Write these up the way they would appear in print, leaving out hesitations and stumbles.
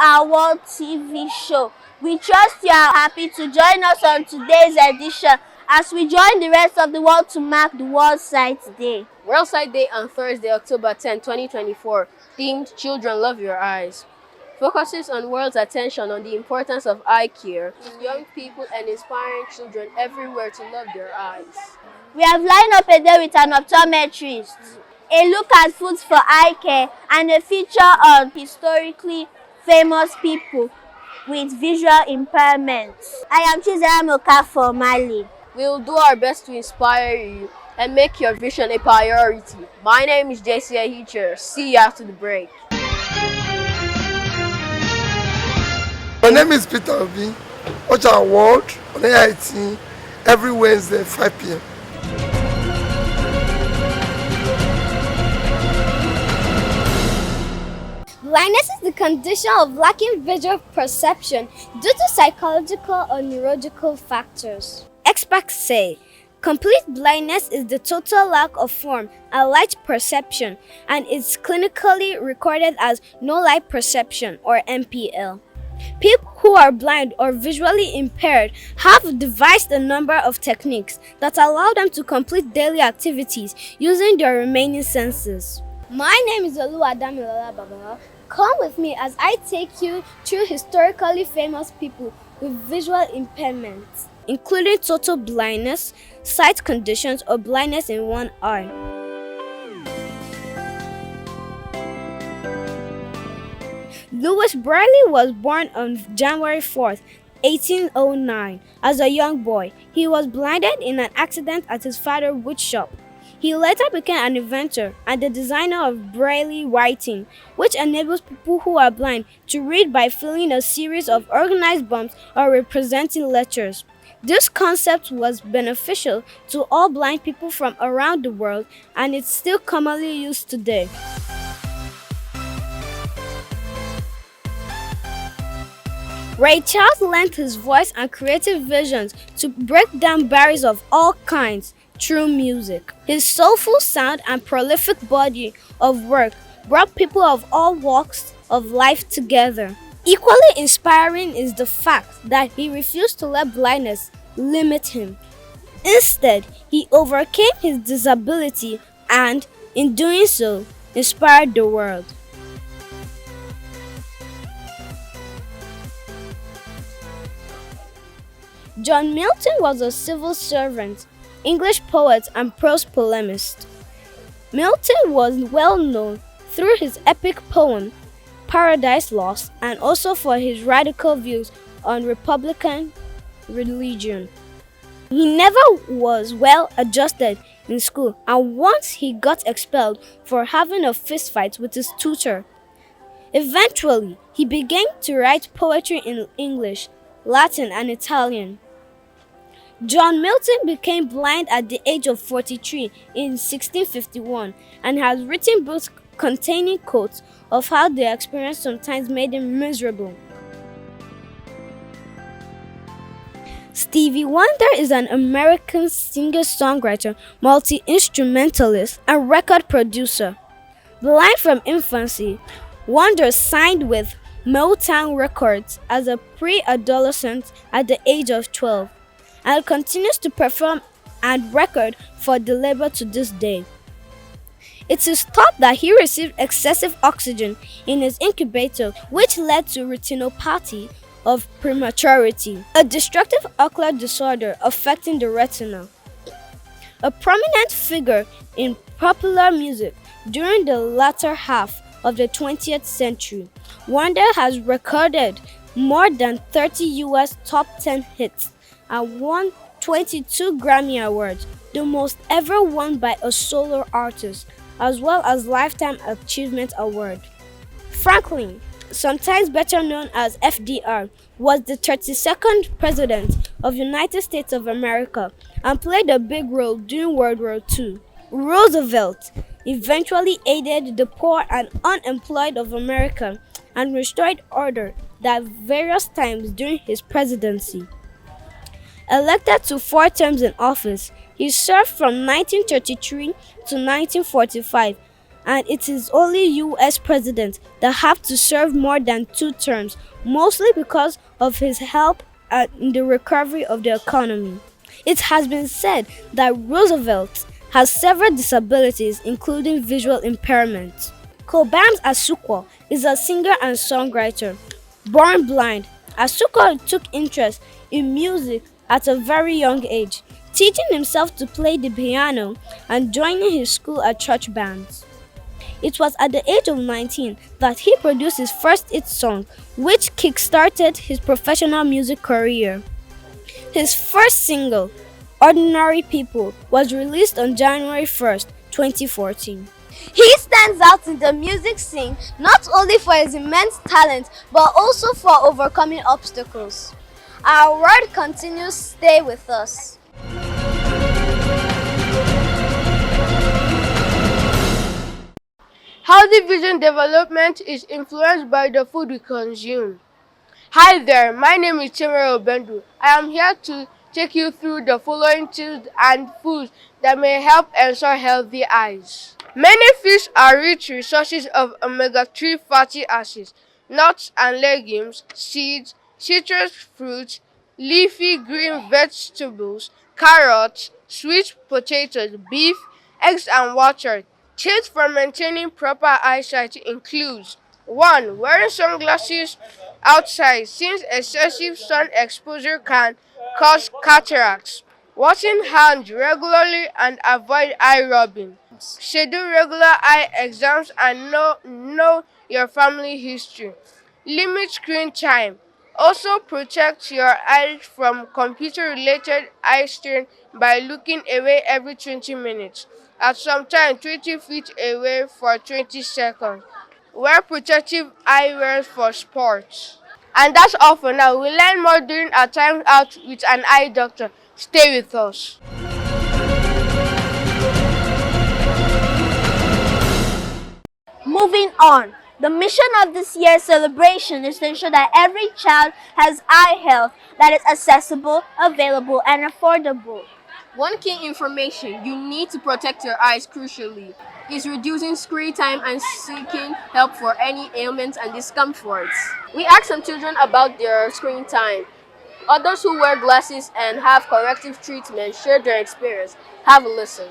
our World TV show. We trust you are happy to join us on today's edition as we join the rest of the world to mark the World Sight Day. World Sight Day on Thursday, October 10, 2024, themed Children Love Your Eyes, focuses on world's attention on the importance of eye care in young people and inspiring children everywhere to love their eyes. We have lined up a day with an optometrist, a look at foods for eye care, and a feature on historically famous people with visual impairments. I am Chizera Moka Mali. We will do our best to inspire you and make your vision a priority. My name is JC Ahicher. See you after the break. My name is Peter Obi. Watch our world on AIT every Wednesday, 5 p.m. Blindness is the condition of lacking visual perception due to psychological or neurological factors. Experts say complete blindness is the total lack of form and light perception and is clinically recorded as no light perception or NPL. People who are blind or visually impaired have devised a number of techniques that allow them to complete daily activities using their remaining senses. My name is Oluwadamilola Baba. Come with me as I take you through historically famous people with visual impairments, including total blindness, sight conditions, or blindness in one eye. Louis Braille was born on January 4th, 1809. As a young boy, he was blinded in an accident at his father's wood shop. He later became an inventor and the designer of Braille writing, which enables people who are blind to read by filling a series of organized bumps or representing letters. This concept was beneficial to all blind people from around the world, and it's still commonly used today. Ray Charles lent his voice and creative visions to break down barriers of all kinds through music. His soulful sound and prolific body of work brought people of all walks of life together. Equally inspiring is the fact that he refused to let blindness limit him. Instead, he overcame his disability and, in doing so, inspired the world. John Milton was a civil servant, English poet, and prose polemist. Milton was well known through his epic poem, Paradise Lost, and also for his radical views on Republican religion. He never was well adjusted in school, and once he got expelled for having a fistfight with his tutor. Eventually, he began to write poetry in English, Latin, and Italian. John Milton became blind at the age of 43 in 1651 and has written books containing quotes of how the experience sometimes made him miserable. Stevie Wonder is an American singer-songwriter, multi-instrumentalist, and record producer. Blind from infancy, Wonder signed with Motown Records as a pre-adolescent at the age of 12 and continues to perform and record for the label to this day. It is thought that he received excessive oxygen in his incubator, which led to retinopathy of prematurity, a destructive ocular disorder affecting the retina. A prominent figure in popular music during the latter half of the 20th century, Wonder has recorded more than 30 US top 10 hits and won 22 Grammy Awards, the most ever won by a solo artist, as well as Lifetime Achievement Award. Franklin, sometimes better known as FDR, was the 32nd President of the United States of America and played a big role during World War II. Roosevelt eventually aided the poor and unemployed of America and restored order at various times during his presidency. Elected to 4 terms in office, he served from 1933 to 1945 and it is only US presidents that have to serve more than 2 terms, mostly because of his help in the recovery of the economy. It has been said that Roosevelt has several disabilities, including visual impairment. Cobams Asukwo is a singer and songwriter. Born blind, Asukwo took interest in music at a very young age, teaching himself to play the piano and joining his school at church bands. It was at the age of 19 that he produced his first hit song, which kick-started his professional music career. His first single, Ordinary People, was released on January 1st, 2014. He stands out in the music scene not only for his immense talent but also for overcoming obstacles. Our word continues, stay with us. Healthy vision development is influenced by the food we consume. Hi there, my name is Chimere Obendu. I am here to take you through the following tips and foods that may help ensure healthy eyes. Many fish are rich resources of omega-3 fatty acids, nuts and legumes, seeds, citrus fruits, leafy green vegetables, carrots, sweet potatoes, beef, eggs and water. Tips for maintaining proper eyesight includes 1. Wearing sunglasses outside since excessive sun exposure can cause cataracts. Washing hands regularly and avoid eye rubbing. Schedule regular eye exams and know your family history. Limit screen time. Also protect your eyes from computer-related eye strain by looking away every 20 minutes. At some time 20 feet away for 20 seconds. Wear protective eyewear for sports. And that's all for now. We'll learn more during our time out with an eye doctor. Stay with us. Moving on, the mission of this year's celebration is to ensure that every child has eye health that is accessible, available, and affordable. One key information you need to protect your eyes crucially is reducing screen time and seeking help for any ailments and discomforts. We asked some children about their screen time. Others who wear glasses and have corrective treatment shared their experience. Have a listen.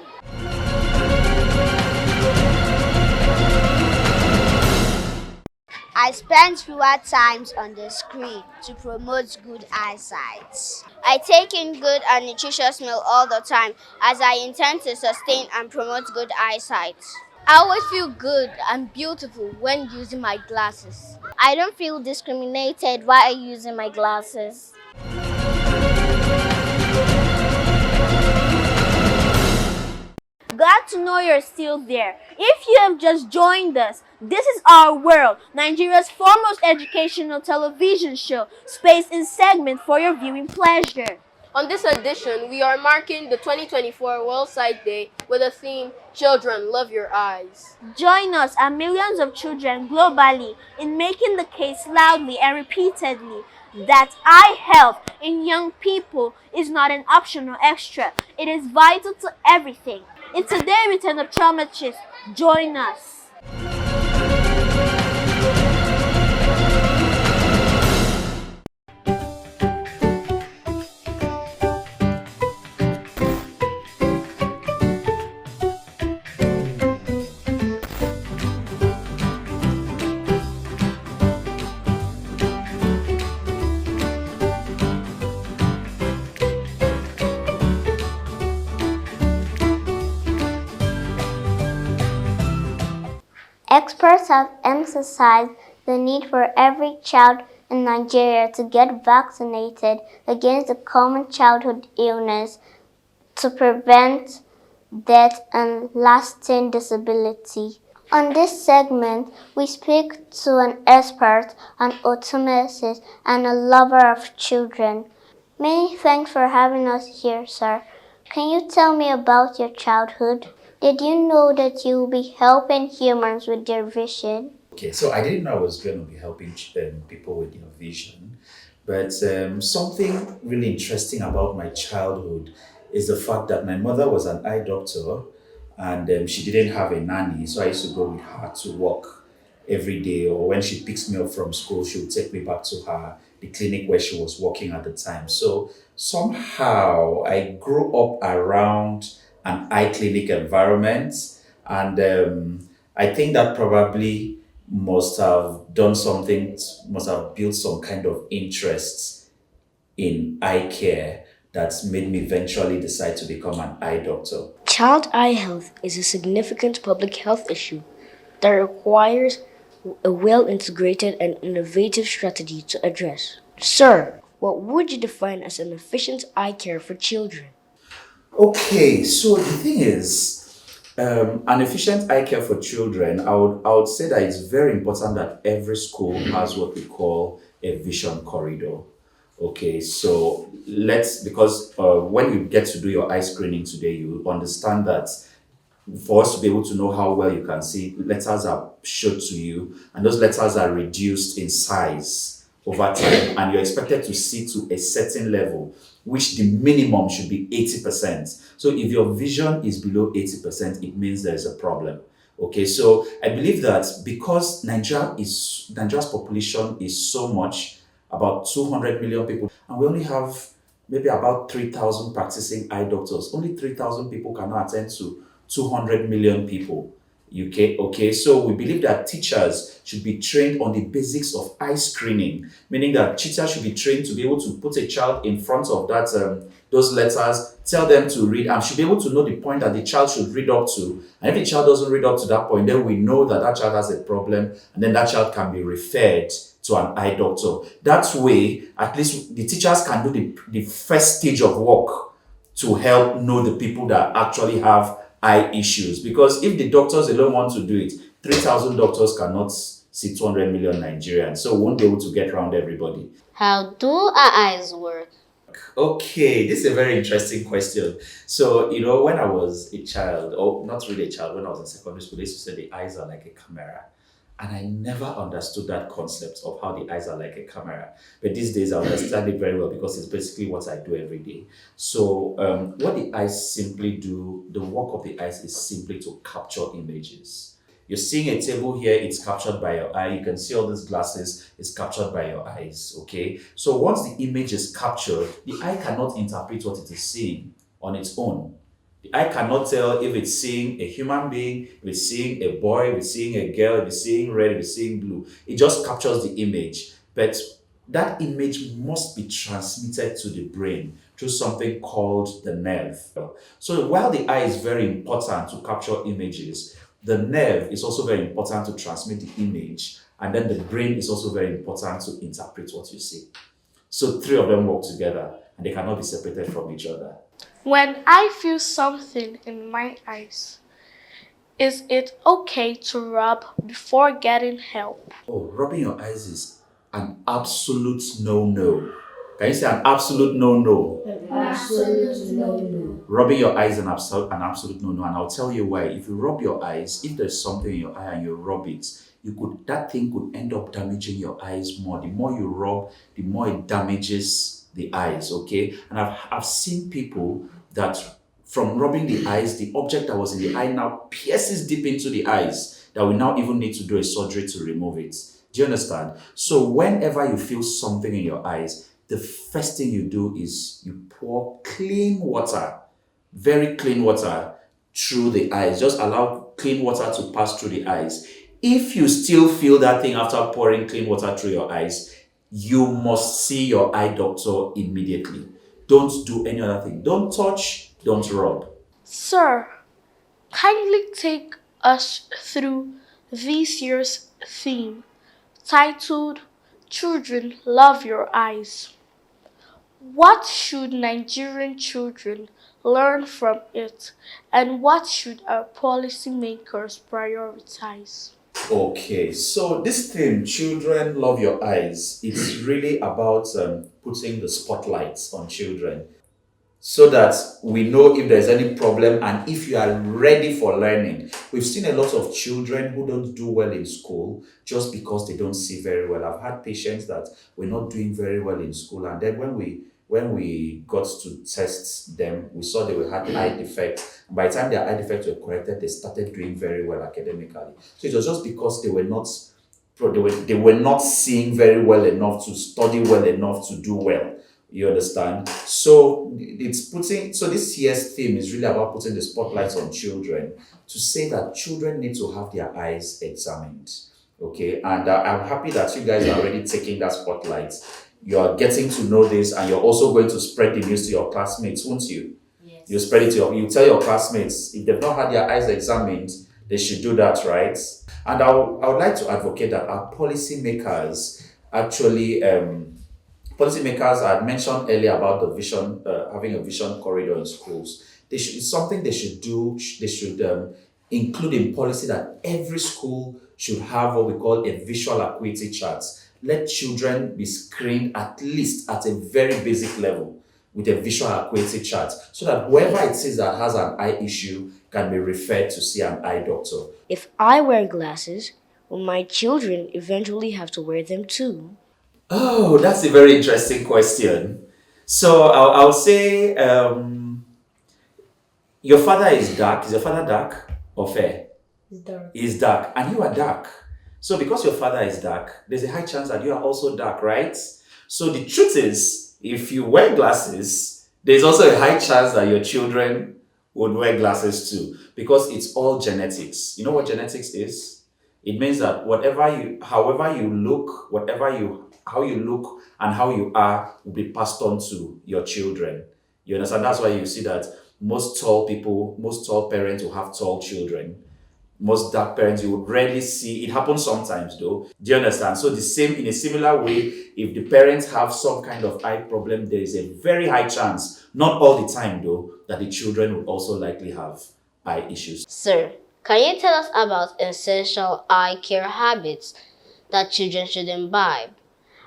I spend fewer times on the screen to promote good eyesight. I take in good and nutritious meal all the time as I intend to sustain and promote good eyesight. I always feel good and beautiful when using my glasses. I don't feel discriminated while using my glasses. Glad to know you're still there. If you have just joined us, this is Our World, Nigeria's foremost educational television show, spaced in segments for your viewing pleasure. On this edition, we are marking the 2024 World Sight Day with the theme, Children, Love Your Eyes. Join us and millions of children globally in making the case loudly and repeatedly that eye health in young people is not an optional extra. It is vital to everything. In today's Return of Optometrist, join us. Experts have emphasized the need for every child in Nigeria to get vaccinated against the common childhood illness to prevent death and lasting disability. On this segment, we speak to an expert on optometrist and a lover of children. Many thanks for having us here, sir. Can you tell me about your childhood? Did you know that you will be helping humans with their vision? Okay, so I didn't know I was going to be helping people with vision, but something really interesting about my childhood is the fact that my mother was an eye doctor, and she didn't have a nanny, so I used to go with her to work every day. Or when she picks me up from school, she would take me back to her the clinic where she was working at the time. So somehow I grew up around an eye clinic environment, and I think that probably must have done something, must have built some kind of interest in eye care that's made me eventually decide to become an eye doctor. Child eye health is a significant public health issue that requires a well integrated and innovative strategy to address. Sir, what would you define as an efficient eye care for children? Okay, so the thing is, an efficient eye care for children, I would say that it's very important that every school has what we call a vision corridor. Okay, so because when you get to do your eye screening today, you understand that for us to be able to know how well you can see, letters are showed to you, and those letters are reduced in size over time, and you're expected to see to a certain level, which the minimum should be 80%. So if your vision is below 80%, it means there is a problem. Okay, so I believe that because Nigeria's population is so much, about 200 million people, and we only have maybe about 3,000 practicing eye doctors. Only 3,000 people cannot attend to 200 million people. Okay, so we believe that teachers should be trained on the basics of eye screening, meaning that teachers should be trained to be able to put a child in front of those letters, tell them to read, and should be able to know the point that the child should read up to. And if the child doesn't read up to that point, then we know that that child has a problem, and then that child can be referred to an eye doctor. That way, at least the teachers can do the first stage of work to help know the people that actually have eye issues. Because if the doctors alone want to do it, 3,000 doctors cannot see 200 million Nigerians. So we won't be able to get around everybody. How do our eyes work? Okay, this is a very interesting question. So, when I was a child, or not really a child, when I was in secondary school, they used to say the eyes are like a camera. And I never understood that concept of how the eyes are like a camera. But these days I understand it very well because it's basically what I do every day. So what the eyes simply do, the work of the eyes is simply to capture images. You're seeing a table here, it's captured by your eye. You can see all these glasses, it's captured by your eyes, okay? So once the image is captured, the eye cannot interpret what it is seeing on its own. The eye cannot tell if it's seeing a human being, if it's seeing a boy, if it's seeing a girl, if it's seeing red, if it's seeing blue. It just captures the image. But that image must be transmitted to the brain through something called the nerve. So while the eye is very important to capture images, the nerve is also very important to transmit the image, and then the brain is also very important to interpret what you see. So three of them work together, and they cannot be separated from each other. When I feel something in my eyes, is it okay to rub before getting help? Oh, rubbing your eyes is an absolute no-no. Can you say an absolute no-no? An absolute no-no. Rubbing your eyes is an absolute no-no, and I'll tell you why. If you rub your eyes, if there's something in your eye and you rub it, that thing could end up damaging your eyes more. The more you rub, the more it damages the eyes, okay? And I've seen people that from rubbing the eyes, the object that was in the eye now pierces deep into the eyes, that we now even need to do a surgery to remove it. Do you understand? So whenever you feel something in your eyes, the first thing you do is you pour clean water, very clean water, through the eyes. Just allow clean water to pass through the eyes. If you still feel that thing after pouring clean water through your eyes, you must see your eye doctor immediately. Don't do any other thing. Don't touch, don't rub. Sir, kindly take us through this year's theme titled Children Love Your Eyes. What should Nigerian children learn from it, and what should our policymakers prioritize? Okay, so this theme, Children Love Your Eyes, it's really about putting the spotlight on children so that we know if there's any problem and if you are ready for learning. We've seen a lot of children who don't do well in school just because they don't see very well. I've had patients that were not doing very well in school, and then when when we got to test them, we saw they had eye defects. By the time their eye defects were corrected, they started doing very well academically. So it was just because they were not seeing very well enough to study well enough to do well. You understand? So this year's theme is really about putting the spotlight on children to say that children need to have their eyes examined. Okay, and I'm happy that you guys are already taking that spotlight. You are getting to know this, and you're also going to spread the news to your classmates, won't you? Yes. You spread it you tell your classmates if they've not had their eyes examined, they should do that, right? And I would like to advocate that our policymakers actually, policymakers I had mentioned earlier about the vision, having a vision corridor in schools. It's something they should do. They should include in policy that every school should have what we call a visual acuity chart. Let children be screened at least at a very basic level with a visual acuity chart, so that whoever it is that has an eye issue can be referred to see an eye doctor. If I wear glasses, will my children eventually have to wear them too? Oh, that's a very interesting question. So I'll say your father is dark. Is your father dark or fair? He's dark. He's dark, and you are dark. So because your father is dark, there's a high chance that you are also dark, right? So the truth is, if you wear glasses, there's also a high chance that your children would wear glasses too, because it's all genetics. You know what genetics is? It means that however you look how you look and how you are will be passed on to your children. You understand? That's why you see that most tall parents will have tall children. Most dark parents, you would rarely see. It happens sometimes though. Do you understand? So in a similar way, if the parents have some kind of eye problem, there is a very high chance, not all the time though, that the children will also likely have eye issues. Sir, can you tell us about essential eye care habits that children should imbibe?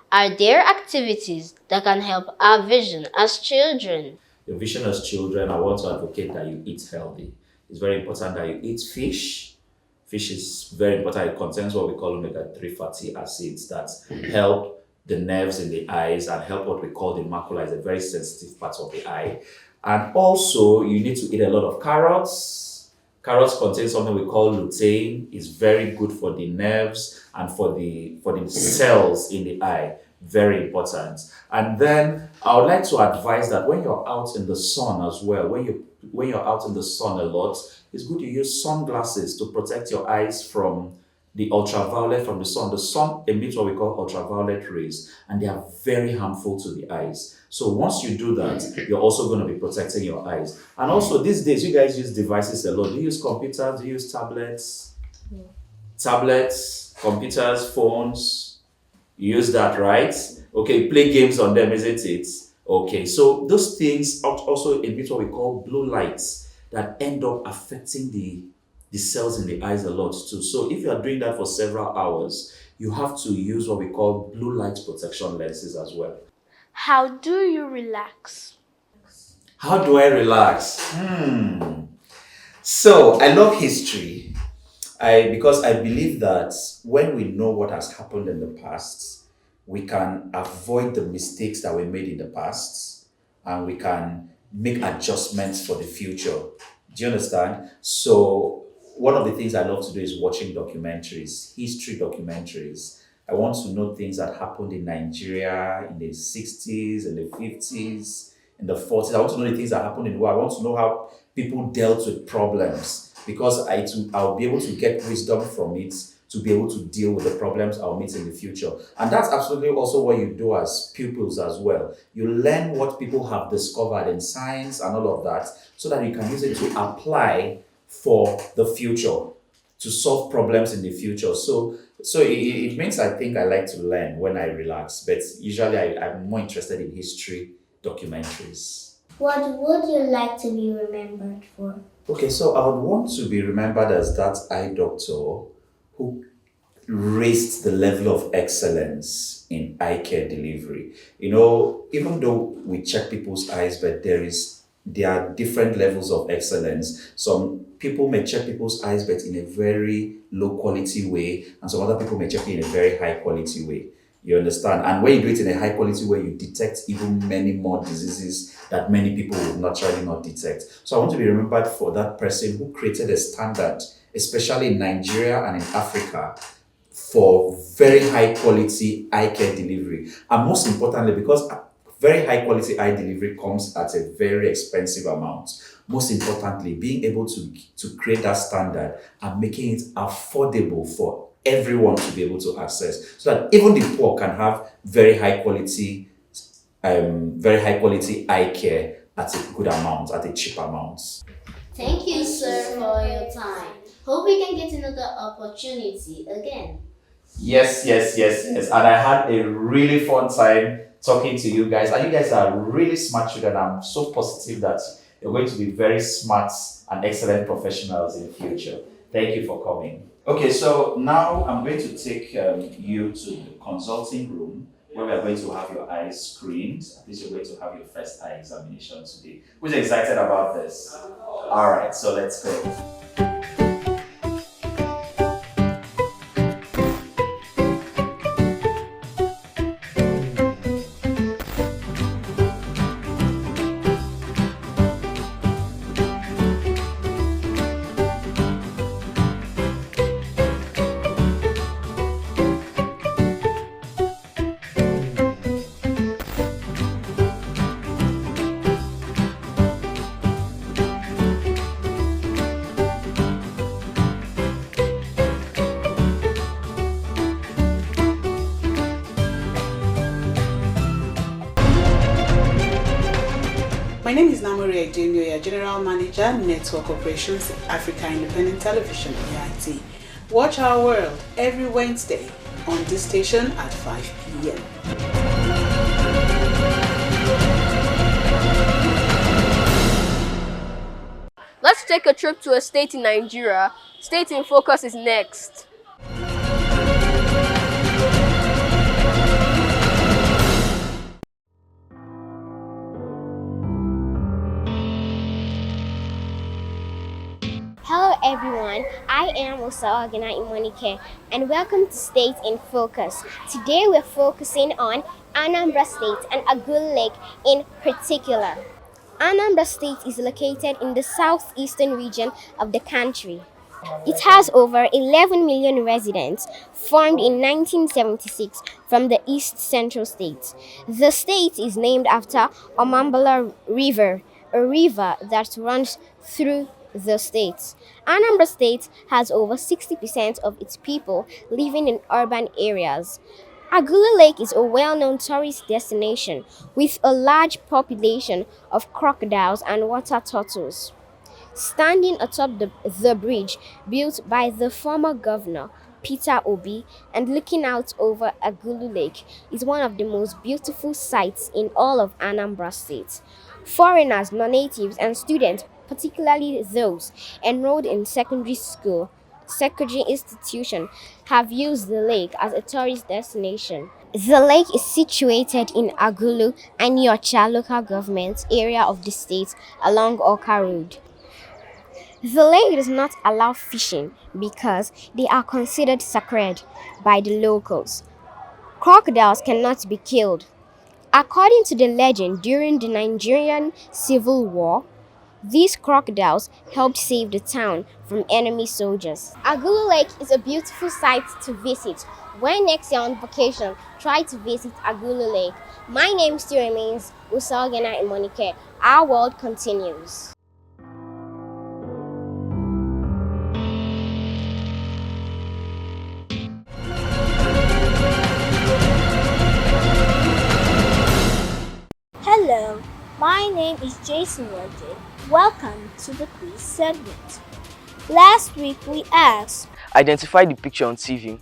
Are there activities that can help our vision as children? Your vision as children, I want to advocate that you eat healthy. It's very important that you eat fish. Fish is very important. It contains what we call omega-3 fatty acids that help the nerves in the eyes and help what we call the macula. It's a very sensitive part of the eye. And also, you need to eat a lot of carrots. Carrots contain something we call lutein. It's very good for the nerves and for the cells in the eye. Very important. And then I would like to advise that when you're out in the sun as well, when you're out in the sun a lot, it's good to use sunglasses to protect your eyes from the ultraviolet from the sun. The sun emits what we call ultraviolet rays, and they are very harmful to the eyes. So once you do that, you're also going to be protecting your eyes. And also these days, you guys use devices a lot. Do you use computers? Do you use tablets? Yeah. Tablets, computers, phones. You use that, right? Okay, play games on them, isn't it? Okay, so those things also emit what we call blue lights that end up affecting the cells in the eyes a lot too. So if you are doing that for several hours, you have to use what we call blue light protection lenses as well. How do you relax? How do I relax? So I love history because I believe that when we know what has happened in the past, we can avoid the mistakes that were made in the past, and we can make adjustments for the future. Do you understand? So one of the things I love to do is watching documentaries, history documentaries. I want to know things that happened in Nigeria in the 60s, in the 50s, in the 40s. I want to know the things that happened in the world. I want to know how people dealt with problems, because I'll be able to get wisdom from it to be able to deal with the problems I'll meet in the future. And that's absolutely also what you do as pupils as well. You learn what people have discovered in science and all of that, so that you can use it to apply for the future, to solve problems in the future. So it means I think I like to learn when I relax, but usually I'm more interested in history documentaries. What would you like to be remembered for? Okay, so I would want to be remembered as that eye doctor who raised the level of excellence in eye care delivery. You know, even though we check people's eyes, but there are different levels of excellence. Some people may check people's eyes, but in a very low quality way, and some other people may check it in a very high quality way. You understand? And when you do it in a high quality way, you detect even many more diseases that many people would naturally not detect. So I want to be remembered for that person who created a standard, especially in Nigeria and in Africa, for very high quality eye care delivery. And most importantly, because very high quality eye delivery comes at a very expensive amount. Most importantly, being able to create that standard and making it affordable for everyone to be able to access, so that even the poor can have very high quality eye care at a good amount, at a cheap amount. Thank you, sir, for your time. Hope we can get another opportunity again. Yes. And I had a really fun time talking to you guys. And you guys are really smart children. I'm so positive that you're going to be very smart and excellent professionals in the future. Thank you for coming. Okay, so now I'm going to take you to the consulting room where we are going to have your eyes screened. At least you're going to have your first eye examination today. Who's excited about this? All right, so let's go. My name is Namori Ejenyoya, General Manager, Network Operations, Africa Independent Television, EIT. Watch Our World every Wednesday on this station at 5 p.m. Let's take a trip to a state in Nigeria. State in Focus is next. Hello everyone, I am Osaogina Imonike and welcome to State in Focus. Today we're focusing on Anambra State and Agulu Lake in particular. Anambra State is located in the southeastern region of the country. It has over 11 million residents, formed in 1976 from the East Central States. The state is named after Omambala River, a river that runs through the state. Anambra State has over 60% of its people living in urban areas. Agulu Lake is a well-known tourist destination with a large population of crocodiles and water turtles. Standing atop the bridge built by the former governor, Peter Obi, and looking out over Agulu Lake is one of the most beautiful sights in all of Anambra State. Foreigners, non-natives, and students, particularly those enrolled in secondary institution, have used the lake as a tourist destination. The lake is situated in Agulu and Yocha local government area of the state along Oka Road. The lake does not allow fishing because they are considered sacred by the locals. Crocodiles cannot be killed. According to the legend, during the Nigerian Civil War, these crocodiles helped save the town from enemy soldiers. Agulu Lake is a beautiful sight to visit. When next you're on vacation, try to visit Agulu Lake. My name still remains Usagena Imonike. Our world continues. Hello, my name is Jason Wade. Welcome to the quiz segment. Last week we asked, identify the picture on TV.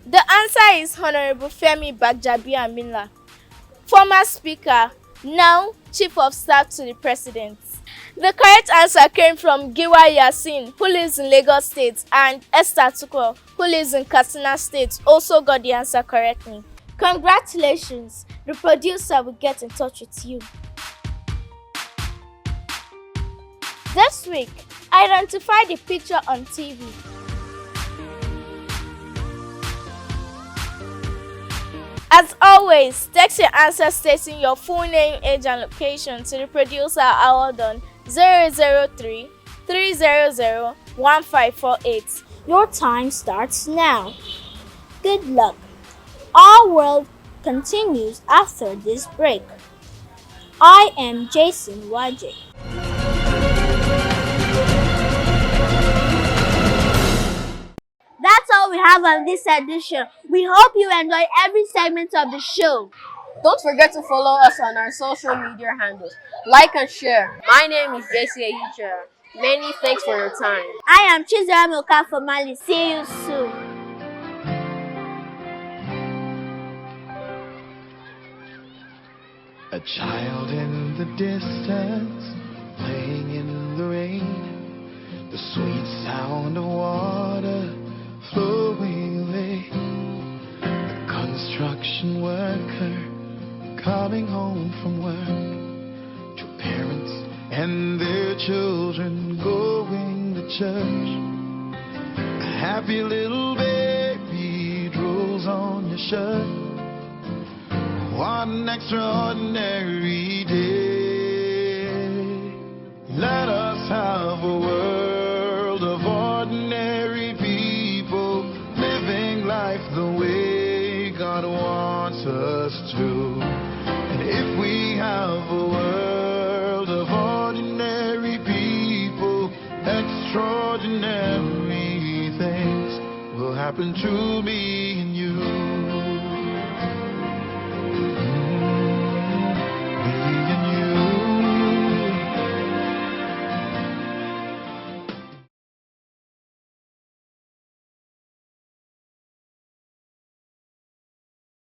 The answer is Honorable Femi Gbajabiamila, former speaker, now Chief of Staff to the President. The correct answer came from Giwa Yasin, who lives in Lagos State, and Esther Tukwo, who lives in Katsina State, also got the answer correctly. Congratulations! The producer will get in touch with you. This week, identify the picture on TV. As always, text your answer stating your full name, age, and location to the producer award on 003 300 1548. Your time starts now. Good luck. Our world continues after this break. I am Jason YJ. That's all we have on this edition. We hope you enjoy every segment of the show. Don't forget to follow us on our social media handles. Like and share. My name is JC Ayicha. Many thanks for your time. I am Chizera Milka for Mali. See you soon. A child in the distance, playing in the rain, the sweet sound of water flowing away, the construction worker coming home from work, two parents and their children going to church, a happy little baby drools on your shirt. What an extraordinary day. Let us have a world of ordinary people, living life the way God wants us to. And if we have a world of ordinary people, extraordinary things will happen to me